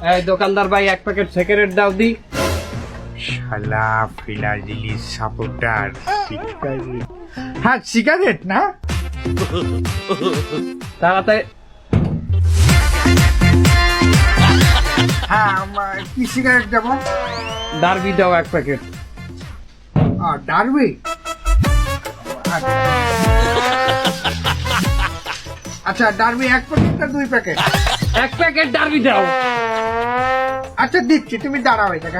এই দোকানদার ভাই 1 প্যাকেট সিগারেট দাও দি। শালা ফিলাজিলি সাপোর্টার সিগারেট। হ্যাঁ সিগারেট না, তাড়াতাড়ি। হ্যাঁ কি সিগারেট দেবো? ডারবি দাও 1 প্যাকেট। ডারবি, আচ্ছা ডারবি 1 প্যাকেট না 2 প্যাকেট? 1 প্যাকেট ডারবি দাও। আচ্ছা দিচ্ছি, তুমি দাঁড়াও এটাকে।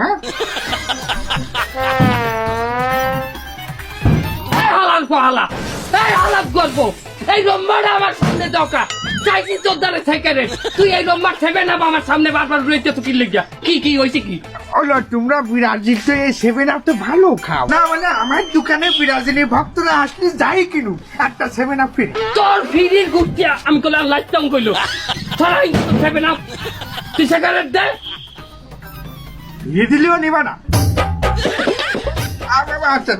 হ্যাঁ হালাল পালা, এই হালাল গল্প, এই রম্মাটা আমার সামনে দরকার চাইছি তোর দ্বারা সিগারেট, তুই এই রম্মার ছেবে না আমার সামনে বারবার রয়েছে তো কি লিখা, কি হয়েছে কি? ওলো তোমরা ব্রাজিল তো এই 7 আপ তো ভালো খাও না, মানে আমার দোকানে ব্রাজিলের ভক্তরা আসলে যাই কিনু একটা 7 আপ ফ্রি। তোর ফিরির গুটিয়া আমি কইলা লাইটাম কইলো ছড়াই ছেবে না, তুই সিগারেট দে। দিয়ে দিলেও নিবা না? আচ্ছা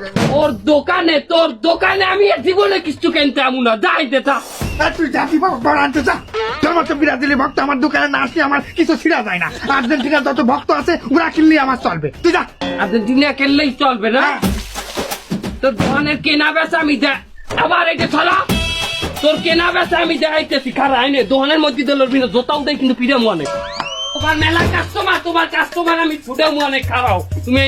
তোর দোকানে আমি জীবনে কিছু কিনতে আমু না, যাই দে তা। তুই জাতি বড় আনতে যা, তোর মতো ব্রাজিলি ভক্ত আমার দোকানে না আসলে আমার কিছু ছিঁড়া যায় না। আর্জেন্টিনার যত ভক্ত আছে ওরা কিনলে আমার চলবে, তুই যা। আর্জেন্টিনা খেললেই চলবে না? তোর দোকানের কেনা বেচা আমি দে, আবার এটা ছড়া তোর কেনা বেচা আমি দেখাইতেছি। খারা আইনে দোকানের মধ্যে দিল জোতাও দেয় কিন্তু পিড়ে মনে তোমার মেলা কাস্টমার, তোমার কাস্টমার আমি ছুটে মনে খারাও তুমি।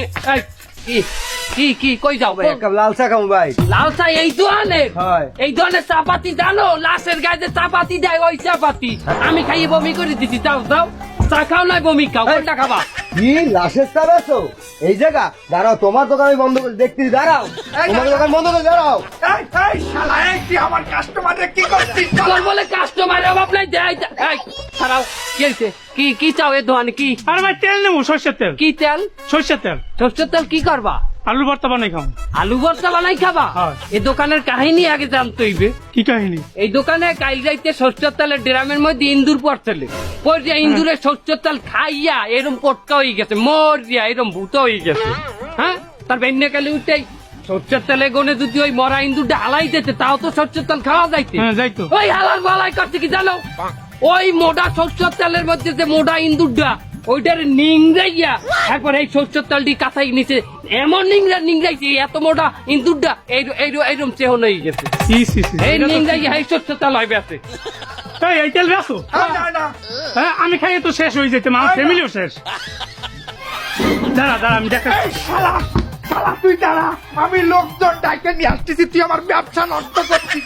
কি কই যাও ভাই? লাল চা খাবো ভাই। লাল চা এই দোকানে? হয়। এই দোকানের চাপাতি জানো? লাশের গায়ে চাপাতি দেয়, ওই চাপাতি আমি খাইয়ে বমি করে দিচ্ছি। যাও যাও, চা খাও না বমি খাও, কোনটা খাবা? কি লাশের চা বেছো? এই জায়গা দাঁড়াও, তোমার দোকান আমি বন্ধ করে দেখতে দাঁড়াও, তোমার দোকান বন্ধ করে দাঁড়াও। এই শালা, এই তুই আমার কাস্টমারদের কি করছিস? তোর বলে কাস্টমারের অভাব নাই, দেয় খারাও। কি হয়েছে? কি চাও এ দোকানে? কি আরে ভাই তেল নেবো, সর্ষের তেল। কি তেল? সর্ষের তেল। সরষের তেল কি করবা? আলু ভর্তা বানাই খাও। আলু ভর্তা বানাই খাবা? হ্যাঁ। এই দোকানের কাহিনী আগে জানতে হইবে। কি কাহিনী? এই দোকানে কাইল যাইতে সরষের তেলের ড্রামের মধ্যে ইন্দুর পড়ছিল, পড়িয়া ইন্দুরের সরষের তেল খাইয়া এরম পটকা হয়ে গেছে, মরিয়া এরম ভূত হয়ে গেছে। হ্যাঁ, তার বেন্যা কালে উঠে সরষের তেলে গনে যদি ওই মরা ইন্দুরটা হালাই দিতে, তাও তো সরষের তেল খাওয়া যাইতে। হ্যাঁ যাইতো। ওই হালাল বালাই করছে কি জানো? ওই মোটা সরষের তেলের মধ্যে যে মোটা ইন্দুরটা ওইটার নিংড়াইয়া একবার এই সরষের তেলটি কাঁথাই নিচে এমন নিংড়াইছে, এত মোটা ইন্দুরটা এইরকম চেহন হয়ে গেছে। এই নিংড়াইয়া এই সরষের তেল হয় বেঁচে। এই তেল বেছো? না না, হ্যাঁ আমি খাইয়ে তো শেষ হয়ে যেতে, আমার ফ্যামিলিও শেষ। দাঁড়া আমি দেখা। এই শালা শালা তুই দাঁড়া, আমি লোকজন ডাকে নিয়ে আসতেছি, তুই আমার ব্যবসা নষ্ট করছিস।